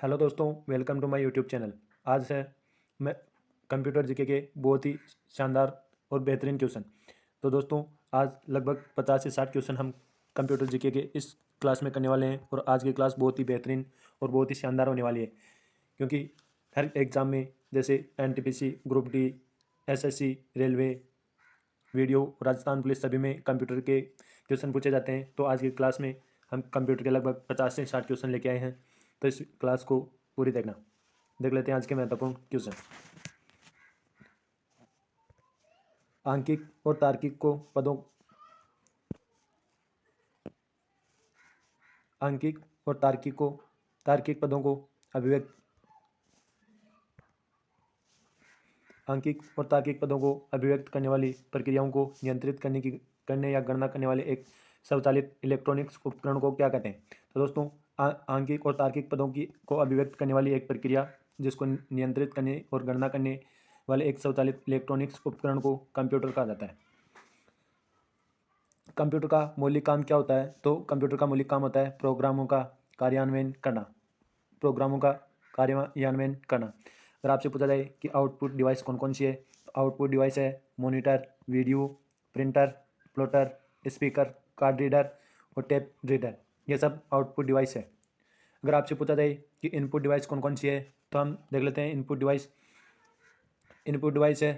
Hello दोस्तों, welcome to my YouTube channel. आज है मैं कंप्यूटर जीके के बहुत ही शानदार और बेहतरीन क्वेश्चन। तो दोस्तों, आज लगभग 50 से 60 क्वेश्चन हम कंप्यूटर जीके के इस क्लास में करने वाले हैं और आज की क्लास बहुत ही बेहतरीन और बहुत ही शानदार होने वाली है, क्योंकि हर एग्ज़ाम में जैसे NTPC, group D, SSC, railway, video, Rajasthan police सभी में कंप्यूटर के क्वेश्चन पूछे जाते हैं। तो आज की क्लास में हम कंप्यूटर के लगभग 50 से 60 क्वेश्चन लेके आए हैं। तो इस क्लास को पूरी देखना। देख लेते हैं आज के महत्वपूर्ण क्वेश्चन। आंकिक और तार्किक को पदों आंकिक और तार्किक पदों को अभिव्यक्त आंकिक और तार्किक पदों को अभिव्यक्त करने वाली प्रक्रियाओं को नियंत्रित करने या गणना करने वाले एक स्वचालित इलेक्ट्रॉनिक्स उपकरण को क्या कहते हैं? तो दोस्तों, आंकिक और तार्किक पदों की को अभिव्यक्त करने वाली एक प्रक्रिया जिसको नियंत्रित करने और गणना करने वाले एक स्वचालित इलेक्ट्रॉनिक्स उपकरण को कंप्यूटर कहा जाता है। कंप्यूटर का मौलिक काम क्या होता है? तो कंप्यूटर का मौलिक काम होता है प्रोग्रामों का कार्यान्वयन करना। अगर आपसे पूछा जाए कि आउटपुट डिवाइस कौन कौन सी है, तो आउटपुट डिवाइस है monitor, video, printer, plotter, speaker, card reader और टेप रीडर। ये सब आउटपुट डिवाइस है। अगर आपसे पूछा जाए कि इनपुट डिवाइस कौन कौन सी है, तो हम देख लेते हैं। इनपुट डिवाइस है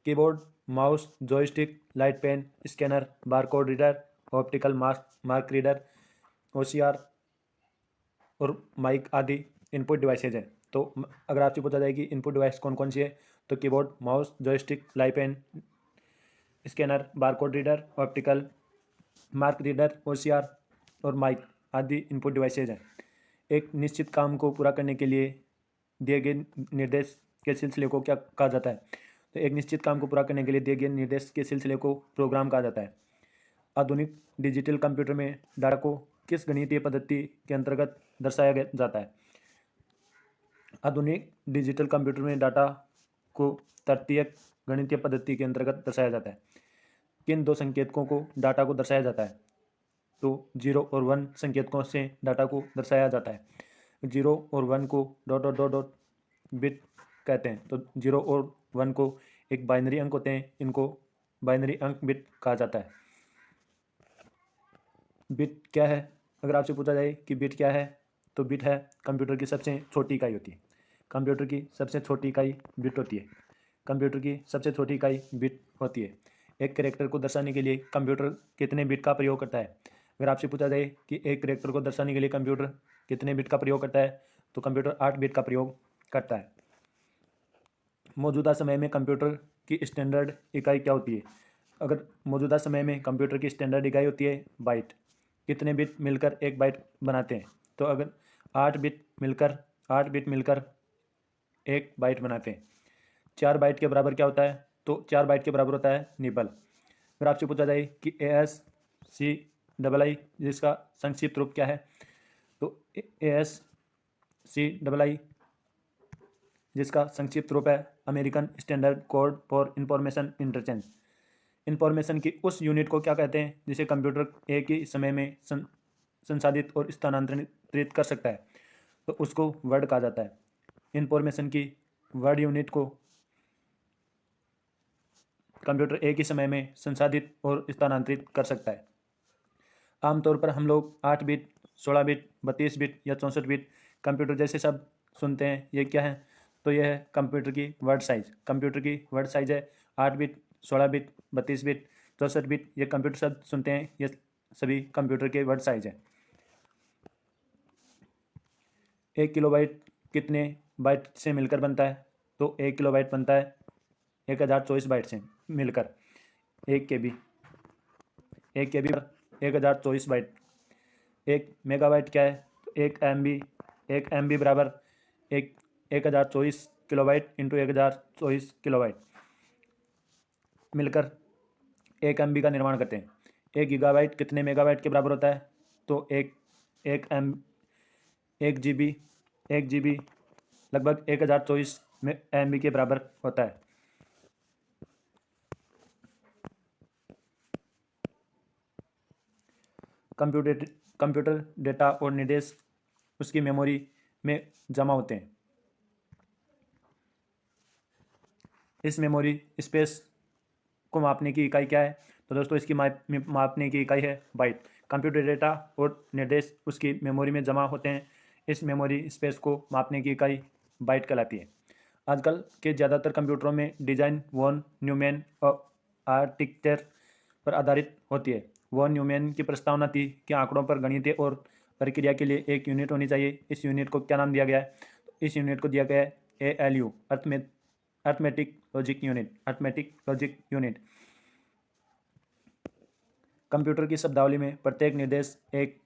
keyboard, mouse, joystick, light pen, scanner, barcode reader, optical mark reader, OCR और माइक आदि इनपुट डिवाइसेज हैं। तो अगर आपसे पूछा जाए कि इनपुट डिवाइस कौन कौन सी है, तो keyboard, mouse, joystick, light pen, scanner, barcode reader, optical mark reader, OCR और माइक आदि इनपुट डिवाइसेज हैं। एक निश्चित काम को पूरा करने के लिए दिए गए निर्देश के सिलसिले को क्या कहा जाता है? तो एक निश्चित काम को पूरा करने के लिए दिए गए निर्देश के सिलसिले को प्रोग्राम कहा जाता है। आधुनिक डिजिटल कंप्यूटर में डाटा को किस गणितीय पद्धति के अंतर्गत दर्शाया जाता है? आधुनिक डिजिटल कंप्यूटर में डाटा को तृतीयक गणितीय पद्धति के अंतर्गत दर्शाया जाता है। किन दो संकेतकों को डाटा को दर्शाया जाता है? तो 0 और 1 संकेतकों से डाटा को दर्शाया जाता है। 0 और 1 को dot dot dot dot bit कहते हैं। तो 0 और 1 को एक बाइनरी अंक होते हैं, इनको बाइनरी अंक बिट कहा जाता है। बिट क्या है? अगर आपसे पूछा जाए कि बिट क्या है, तो बिट है कंप्यूटर की सबसे छोटी इकाई होती है। कंप्यूटर की सबसे छोटी इकाई बिट होती है। कंप्यूटर की सबसे छोटी इकाई बिट होती है। एक कैरेक्टर को दर्शाने के लिए कंप्यूटर कितने बिट का प्रयोग करता है? अगर आपसे पूछा जाए कि एक कैरेक्टर को दर्शाने के लिए कंप्यूटर कितने बिट का प्रयोग करता है, तो कंप्यूटर 8 बिट का प्रयोग करता है। मौजूदा समय में कंप्यूटर की स्टैंडर्ड इकाई क्या होती है? अगर मौजूदा समय में कंप्यूटर की स्टैंडर्ड इकाई होती है बाइट। कितने बिट मिलकर एक बाइट बनाते हैं? तो अगर 8 बिट मिलकर 8 बिट मिलकर एक बाइट बनाते हैं। 4 बाइट के बराबर क्या होता है? तो 4 बाइट के बराबर होता है निबल। अगर आपसे पूछा जाए कि ASCII जिसका संक्षिप्त रूप क्या है, तो ASCII जिसका संक्षिप्त रूप है American standard code for information interchange. Information की उस यूनिट को क्या कहते हैं जिसे कंप्यूटर एक ही समय में संसाधित और स्थानांतरित कर सकता है? तो उसको वर्ड कहा जाता है। इंफॉर्मेशन की वर्ड यूनिट को कंप्यूटर एक ही समय में संसाधित और स्थानांतरित कर सकता है। आमतौर पर हम लोग 8 बिट, 16 बिट, 32 बिट या 64 बिट कंप्यूटर जैसे शब्द सुनते हैं। ये क्या है? तो यह है कंप्यूटर की वर्ड साइज। कंप्यूटर की वर्ड साइज है 8 बिट, 16 बिट, 32 बिट, 64 बिट। ये कंप्यूटर शब्द सुनते हैं, ये सभी कंप्यूटर के वर्ड साइज है। 1 किलोबाइट कितने बाइट से मिलकर बनता है? तो 1 किलोबाइट बनता है 1024 बाइट से मिलकर। 1 KB 1 KB 1024 बाइट। 1 मेगाबाइट क्या है? तो 1 MB बराबर 1024 किलोबाइट इंटू 1024 किलोबाइट मिलकर 1 MB का निर्माण करते हैं। 1 गीगाबाइट कितने मेगाबाइट के बराबर होता है? तो एक एम 1 GB 1 GB लगभग 1024 MB के बराबर होता है। कंप्यूटर डेटा और निर्देश उसकी मेमोरी में जमा होते हैं। इस मेमोरी स्पेस को मापने की इकाई क्या है? तो दोस्तों इसकी मापने की इकाई है बाइट। कंप्यूटर डेटा और निर्देश उसकी मेमोरी में जमा होते हैं। इस मेमोरी स्पेस को मापने की इकाई बाइट कहलाती है। आजकल के ज़्यादातर कंप्यूटरों में डिज़ाइन वॉन न्यूमैन आर्किटेक्चर पर आधारित होती है। वॉन न्यूमैन की प्रस्तावना थी कि आंकड़ों पर गणितीय और प्रक्रिया के लिए एक यूनिट होनी चाहिए। इस यूनिट को क्या नाम दिया गया है? इस यूनिट को दिया गया है ALU, arithmetic logic unit. Arithmetic logic unit. Computer की शब्दावली में प्रत्येक निर्देश एक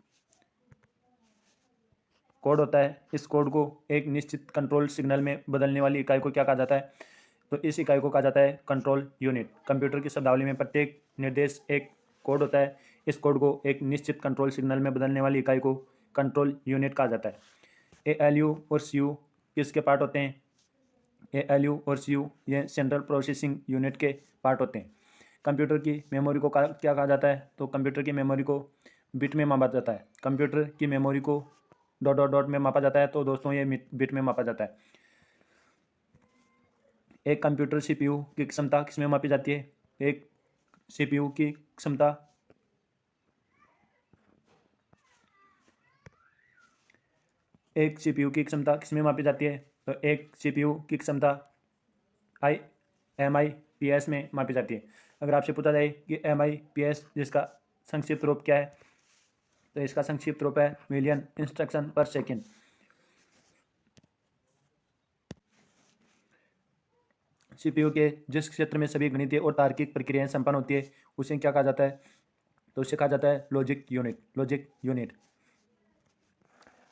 कोड होता है। इस कोड को एक निश्चित कंट्रोल सिग्नल में बदलने वाली इकाई को क्या कहा जाता है? तो इस इकाई को कहा जाता है कंट्रोल यूनिट। कंप्यूटर की शब्दावली में प्रत्येक निर्देश एक कोड होता है। इस कोड को एक निश्चित कंट्रोल सिग्नल में बदलने वाली इकाई को कंट्रोल यूनिट कहा जाता है। ALU और CU किसके पार्ट होते हैं? ALU और CU ये सेंट्रल प्रोसेसिंग यूनिट के पार्ट होते हैं। कंप्यूटर की मेमोरी को क्या कहा जाता है? तो कंप्यूटर की मेमोरी को बिट में मापा जाता है। कंप्यूटर की मेमोरी को डॉट डॉट डॉट में मापा जाता है। तो दोस्तों ये बिट में मापा जाता है। एक कंप्यूटर CPU की क्षमता किसमें मापी जाती है? एक CPU की क्षमता किसमें मापी जाती है? तो एक CPU की क्षमता MIPS में मापी जाती है। अगर आपसे पूछा जाए कि MIPS जिसका संक्षिप्त रूप क्या है? तो इसका संक्षिप्त रूप है मिलियन इंस्ट्रक्शन पर सेकेंड। CPU के जिस क्षेत्र में सभी गणितीय और तार्किक प्रक्रियाएं संपन्न होती है उसे क्या कहा जाता है? तो उसे कहा जाता है logic unit. Logic unit.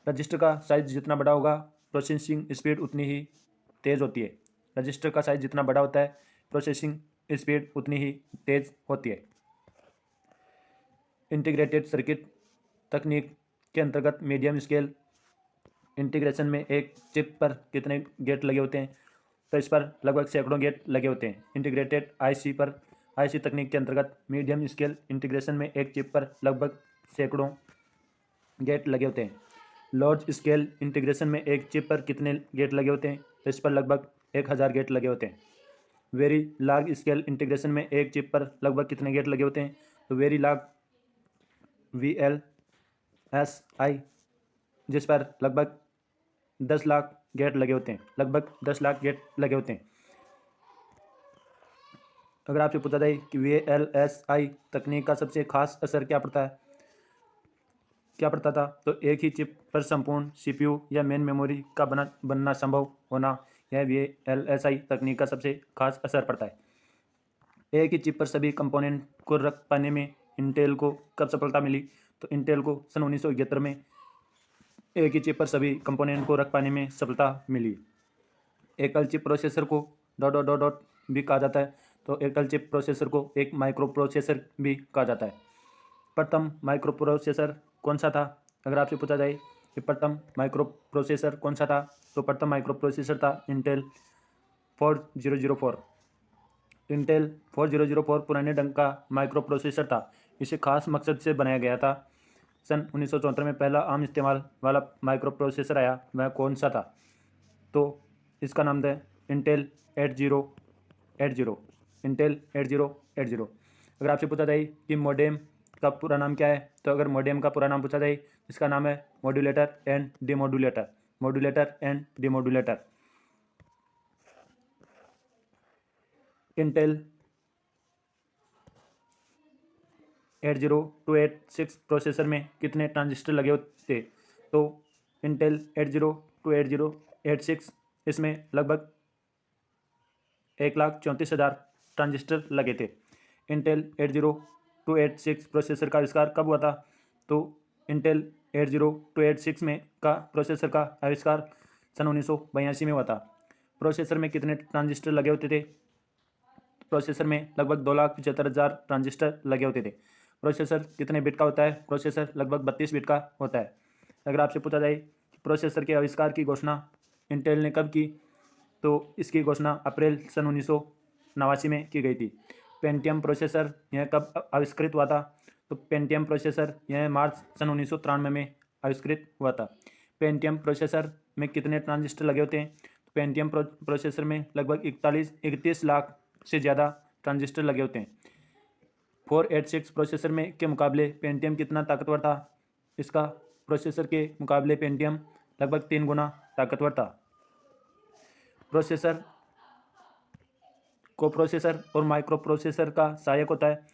Register का साइज जितना बड़ा होगा प्रोसेसिंग स्पीड उतनी ही तेज़ होती है। रजिस्टर का साइज जितना बड़ा होता है प्रोसेसिंग स्पीड उतनी ही तेज़ होती है। इंटीग्रेटेड सर्किट तकनीक के अंतर्गत मीडियम स्केल इंटीग्रेशन में एक चिप पर कितने गेट लगे होते हैं? तो इस पर लगभग सैकड़ों गेट लगे होते हैं। इंटीग्रेटेड IC तकनीक के अंतर्गत मीडियम स्केल इंटीग्रेशन में एक चिप पर लगभग सैकड़ों गेट लगे होते हैं। लार्ज स्केल इंटीग्रेशन में एक चिप पर कितने गेट लगे होते हैं? तो इस पर लगभग 1000 गेट लगे होते हैं। वेरी लार्ज स्केल इंटीग्रेशन में एक चिप पर लगभग कितने गेट लगे होते हैं? तो वेरी लार्ज VLSI जिस पर लगभग 10 लाख गेट लगे होते हैं। लगभग 10 लाख गेट लगे होते हैं। अगर आपसे पूछा जाए कि VLSI तकनीक का सबसे खास असर क्या पड़ता था? तो एक ही चिप पर संपूर्ण CPU या मेन मेमोरी का बनना संभव होना, यह VLSI तकनीक का सबसे खास असर पड़ता है। एक ही चिप पर सभी कंपोनेंट को रख पाने में इंटेल को कब सफलता मिली? तो इंटेल को सन 1971 में एक ही चिप पर सभी कंपोनेंट को रख पाने में सफलता मिली। एकल चिप प्रोसेसर को डॉट डॉट डॉट डॉट भी कहा जाता है। तो एकल चिप प्रोसेसर को एक माइक्रो प्रोसेसर भी कहा जाता है। प्रथम माइक्रो प्रोसेसर कौन सा था? अगर आपसे पूछा जाए कि प्रथम माइक्रो प्रोसेसर कौन सा था? तो प्रथम माइक्रो प्रोसेसर था इंटेल 4004। इंटेल 4004 पुराने ढंग का माइक्रो प्रोसेसर था। इसे खास मकसद से बनाया गया था। सन 1974 में पहला आम इस्तेमाल वाला माइक्रो प्रोसेसर आया, वह कौन सा था? तो इसका नाम था इंटेल 8080। इंटेल 8080। अगर आपसे पूछा जाए कि मॉडेम का पूरा नाम क्या है? तो अगर मॉडेम का पूरा नाम पूछा जाए इसका नाम है modulator and demodulator. Modulator and demodulator. Intel 80286 processor में कितने ट्रांजिस्टर लगे होते? तो इंटेल 8028086 इसमें लगभग 1,34,000 ट्रांजिस्टर लगे थे। इंटेल 80286 प्रोसेसर का आविष्कार कब हुआ था? तो इंटेल 80286 में का प्रोसेसर का आविष्कार सन 1982 में हुआ था। प्रोसेसर में कितने ट्रांजिस्टर लगे होते थे? प्रोसेसर में लगभग 2,75,000 ट्रांजिस्टर लगे होते थे। प्रोसेसर कितने बिट का होता है? प्रोसेसर लगभग 32 बिट का होता है। अगर आपसे पूछा जाए कि प्रोसेसर के आविष्कार की घोषणा इंटेल ने कब की? तो इसकी घोषणा अप्रैल सन 1989 में की गई थी। पेंटियम प्रोसेसर यह कब आविष्कृत हुआ था? तो पेंटियम प्रोसेसर यह मार्च सन 1993 में आविष्कृत हुआ था। पेंटियम प्रोसेसर में कितने ट्रांजिस्टर लगे होते हैं? तो पेंटियम प्रोसेसर में लगभग 31 लाख से ज़्यादा ट्रांजिस्टर लगे होते हैं। 486 प्रोसेसर में के मुकाबले पेंटियम कितना ताकतवर था? इसका प्रोसेसर के मुकाबले पेंटियम लगभग 3 गुना ताकतवर था। प्रोसेसर कोप्रोसेसर और माइक्रो प्रोसेसर का सहायक होता है।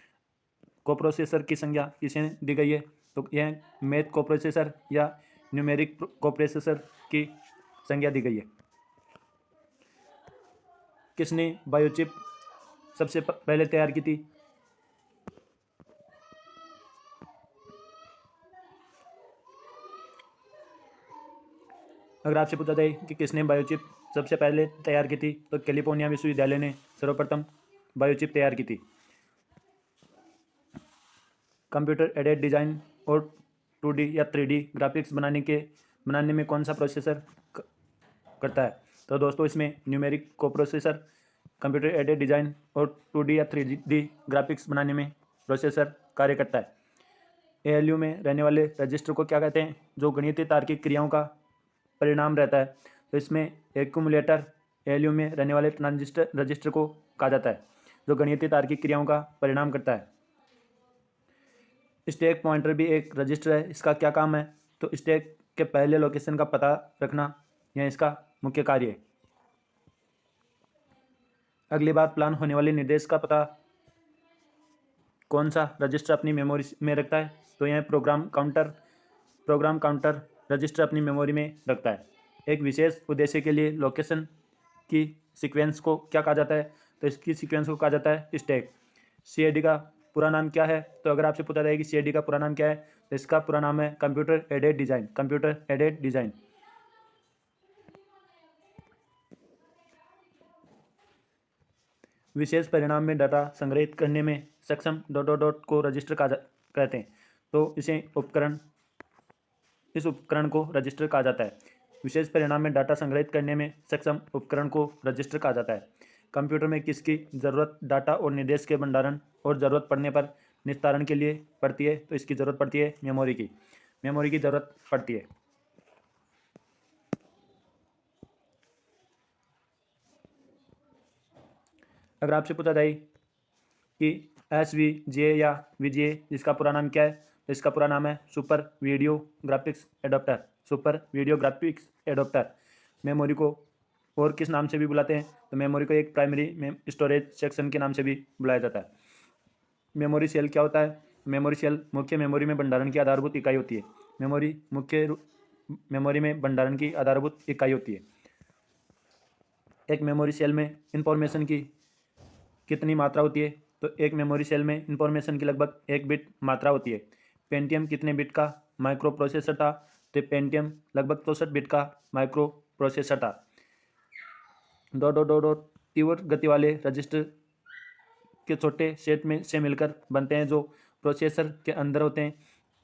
कोप्रोसेसर की संज्ञा किसे दी गई है? तो यह मैथ कोप्रोसेसर या न्यूमेरिक कोप्रोसेसर की संज्ञा दी गई है। किसने बायोचिप सबसे पहले तैयार की थी? अगर आपसे पूछा जाए कि किसने बायोचिप सबसे पहले तैयार की थी, तो कैलिफोर्निया विश्वविद्यालय ने सर्वप्रथम बायोचिप तैयार की थी। कंप्यूटर एडेड डिजाइन और 2D या 3D ग्राफिक्स बनाने में कौन सा प्रोसेसर करता है? तो दोस्तों इसमें numeric coprocessor computer aided design और 2D या 3D ग्राफिक्स बनाने में प्रोसेसर कार्य करता है। ALU में रहने वाले रजिस्टर को क्या कहते हैं? जो गणितीय तार्किक क्रियाओं का परिणाम रहता है। तो इसमें एक्यूमुलेटर ALU में रहने वाले रजिस्टर को कहा जाता है, जो गणितीय तार्किक क्रियाओं का परिणाम करता है। स्टैक पॉइंटर भी एक रजिस्टर है। इसका क्या काम है? तो स्टैक के पहले लोकेशन का पता रखना यह इसका मुख्य कार्य है। अगली बार प्लान होने वाले निर्देश का पता कौन सा रजिस्टर अपनी मेमोरी में रखता है? तो यह प्रोग्राम काउंटर रजिस्टर अपनी मेमोरी में रखता है। एक विशेष उद्देश्य के लिए लोकेशन की सीक्वेंस को क्या कहा जाता है? तो इसकी सीक्वेंस को कहा जाता है स्टैक। CAD का पूरा नाम क्या है? तो अगर आपसे पूछा जाए कि CAD का पूरा नाम क्या है, तो इसका पूरा नाम है कंप्यूटर एडेड डिजाइन। विशेष परिणाम में डाटा संग्रहित करने में सक्षम ... को रजिस्टर कहते हैं। तो इस उपकरण को रजिस्टर कहा जाता है। विशेष परिणाम में डाटा संग्रहित करने में सक्षम उपकरण को रजिस्टर कहा जाता है। कंप्यूटर में किसकी जरूरत डाटा और निर्देश के भंडारण और जरूरत पड़ने पर निस्तारण के लिए पड़ती है? तो इसकी जरूरत पड़ती है मेमोरी की जरूरत पड़ती है। अगर आपसे पूछा जाए कि SVGA या VGA जिसका पूरा नाम क्या है, तो इसका पूरा नाम है super video graphics adopter. Memory को और किस नाम से भी बुलाते हैं? तो मेमोरी को एक प्राइमरी स्टोरेज सेक्शन के नाम से भी बुलाया जाता है। मेमोरी सेल क्या होता है? मेमोरी सेल मुख्य मेमोरी में भंडारण की आधारभूत इकाई होती है। मेमोरी में भंडारण की आधारभूत इकाई होती है। एक मेमोरी सेल में इंफॉर्मेशन की कितनी मात्रा होती है? तो एक मेमोरी सेल में इंफॉर्मेशन की लगभग 1 बिट मात्रा होती है। पेंटियम कितने बिट का माइक्रो प्रोसेसर था? तो पेंटियम लगभग 64 बिट का माइक्रो प्रोसेसर था। तीव्र गति वाले रजिस्टर के छोटे सेट में से मिलकर बनते हैं जो प्रोसेसर के अंदर होते हैं।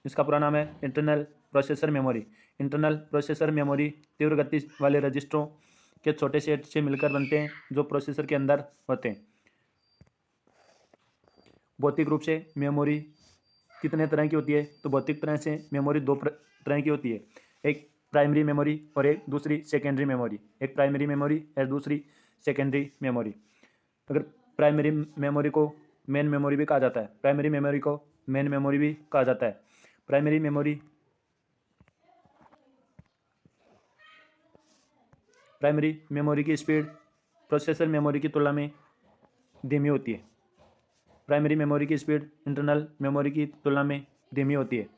इसका पूरा नाम है इंटरनल प्रोसेसर मेमोरी तीव्र गति वाले रजिस्टरों के छोटे सेट से मिलकर बनते हैं जो प्रोसेसर के अंदर होते हैं। भौतिक रूप से मेमोरी कितने तरह की होती है? तो भौतिक तरह से मेमोरी 2 तरह की होती है, एक प्राइमरी मेमोरी और एक दूसरी सेकेंडरी मेमोरी। अगर प्राइमरी मेमोरी को मेन मेमोरी भी कहा जाता है। प्राइमरी मेमोरी की स्पीड प्रोसेसर मेमोरी की तुलना में धीमी होती है। प्राइमरी मेमोरी की स्पीड इंटरनल मेमोरी की तुलना में धीमी होती है।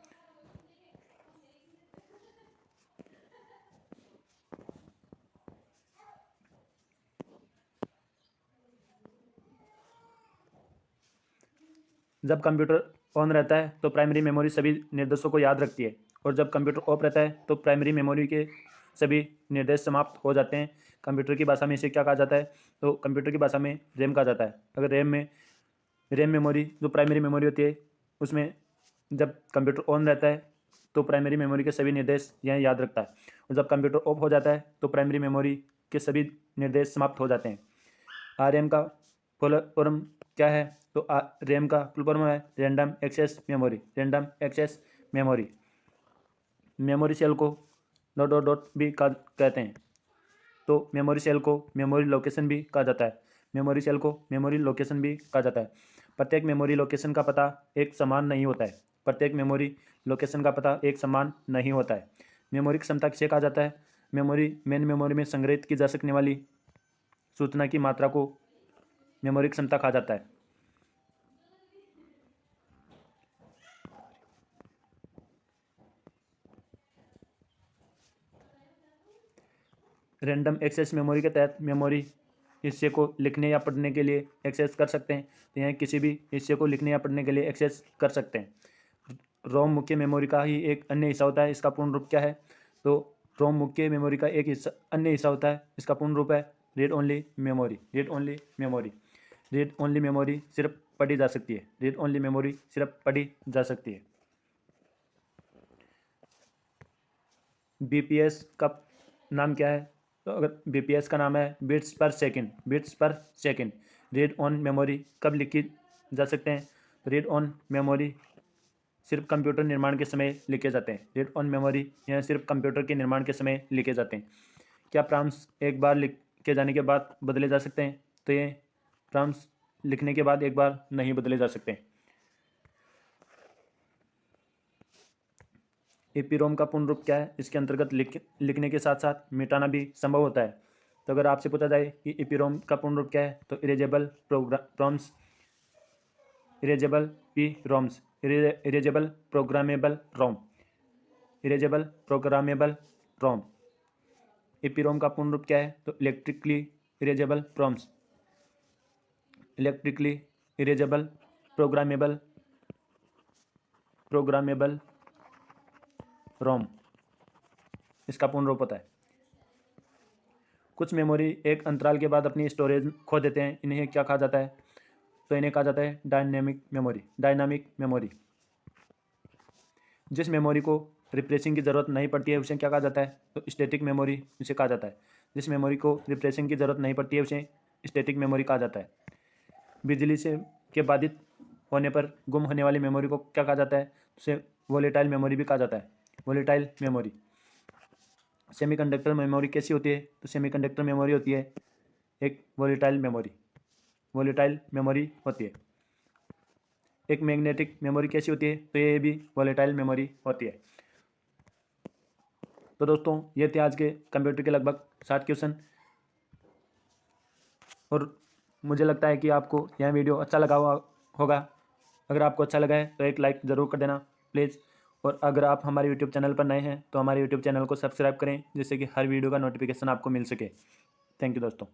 जब कंप्यूटर ऑन रहता है तो प्राइमरी मेमोरी सभी निर्देशों को याद रखती है, और जब कंप्यूटर ऑफ रहता है तो प्राइमरी मेमोरी के सभी निर्देश समाप्त हो जाते हैं। कंप्यूटर की भाषा में इसे क्या कहा जाता है? तो कंप्यूटर की भाषा में रैम कहा जाता है। अगर रैम मेमोरी जो प्राइमरी मेमोरी होती है, उसमें जब कंप्यूटर ऑन रहता है तो प्राइमरी मेमोरी के सभी निर्देश यह याद रखता है, और जब कंप्यूटर ऑफ हो जाता है तो प्राइमरी मेमोरी के सभी निर्देश समाप्त हो जाते हैं। RAM का फुल फॉर्म क्या है? तो रैम का फुल फॉर्म है random access memory. Memory cell को डॉट डॉट डॉट भी कहते हैं। तो मेमोरी सेल को मेमोरी लोकेशन भी कहा जाता है। मेमोरी सेल को मेमोरी लोकेशन भी कहा जाता है। प्रत्येक मेमोरी लोकेशन का पता एक समान नहीं होता है। प्रत्येक मेमोरी लोकेशन का पता एक समान नहीं होता है। मेमोरी क्षमता किसे कहा जाता है? मेन मेमोरी में संग्रहित की जा सकने वाली सूचना की मात्रा को मेमोरी क्षमता कहा जाता है। रैंडम एक्सेस मेमोरी के तहत मेमोरी हिस्से को लिखने या पढ़ने के लिए एक्सेस कर सकते हैं। तो यहाँ किसी भी हिस्से को लिखने या पढ़ने के लिए एक्सेस कर सकते हैं। रोम मुख्य मेमोरी का ही एक अन्य हिस्सा होता है। इसका पूर्ण रूप क्या है? तो रोम मुख्य मेमोरी का एक हिस्सा अन्य हिस्सा होता है। इसका पूर्ण रूप है read only memory. Read only memory. Read only memory सिर्फ पढ़ी जा सकती है। रीड ओनली मेमोरी सिर्फ पढ़ी जा सकती है। बीपीएस का नाम क्या है? तो अगर बीपीएस का नाम है बिट्स पर सेकंड। बिट्स पर सेकंड। रीड ऑन मेमोरी कब लिखी जा सकते हैं? रीड ऑन मेमोरी सिर्फ कंप्यूटर निर्माण के समय लिखे जाते हैं। रीड ऑन मेमोरी यह सिर्फ कंप्यूटर के निर्माण के समय लिखे जाते हैं। क्या प्रॉम्प्ट्स एक बार लिखे जाने के बाद बदले जा सकते हैं? तो ये प्रॉम्प्ट्स लिखने के बाद एक बार नहीं बदले जा सकते। ईपीरोम का पूर्ण रूप क्या है? इसके अंतर्गत लिखने के साथ साथ मिटाना भी संभव होता है। तो अगर आपसे पूछा जाए कि ईपीरोम का पूर्ण रूप क्या है, तो erasable programs, erasable P ROMs, erasable programmable ROM, erasable programmable ROM. EPROM का पूर्ण रूप क्या है? तो electrically erasable ROMs, electrically erasable programmable ROM इसका पूर्ण रूप होता है। कुछ मेमोरी एक अंतराल के बाद अपनी स्टोरेज खो देते हैं। इन्हें क्या कहा जाता है? तो इन्हें कहा जाता है डायनेमिक मेमोरी। Dynamic memory. जिस मेमोरी को रिप्लेसिंग की ज़रूरत नहीं पड़ती है उसे क्या कहा जाता है? तो स्टैटिक मेमोरी इसे कहा जाता है। जिस मेमोरी को रिप्लेसिंग की ज़रूरत नहीं पड़ती है उसे स्टैटिक मेमोरी कहा जाता है। बिजली से के बाधित होने पर गुम होने वाली मेमोरी को क्या कहा जाता है? उसे वोलेटाइल मेमोरी भी कहा जाता है। Volatile memory. सेमीकंडक्टर मेमोरी कैसी होती है? तो सेमीकंडक्टर मेमोरी होती है एक वोलेटाइल मेमोरी। वोलेटाइल मेमोरी होती है। एक मैग्नेटिक मेमोरी कैसी होती है? तो ये भी वोलेटाइल मेमोरी होती है। तो दोस्तों ये थे आज के कंप्यूटर के लगभग 60 क्वेश्चन। और मुझे लगता है कि आपको यह वीडियो अच्छा लगा होगा। अगर आपको अच्छा लगा है तो एक लाइक ज़रूर कर देना प्लीज़। और अगर आप हमारे यूट्यूब चैनल पर नए हैं तो हमारे यूट्यूब चैनल को सब्सक्राइब करें जिससे कि हर वीडियो का नोटिफिकेशन आपको मिल सके। थैंक यू दोस्तों।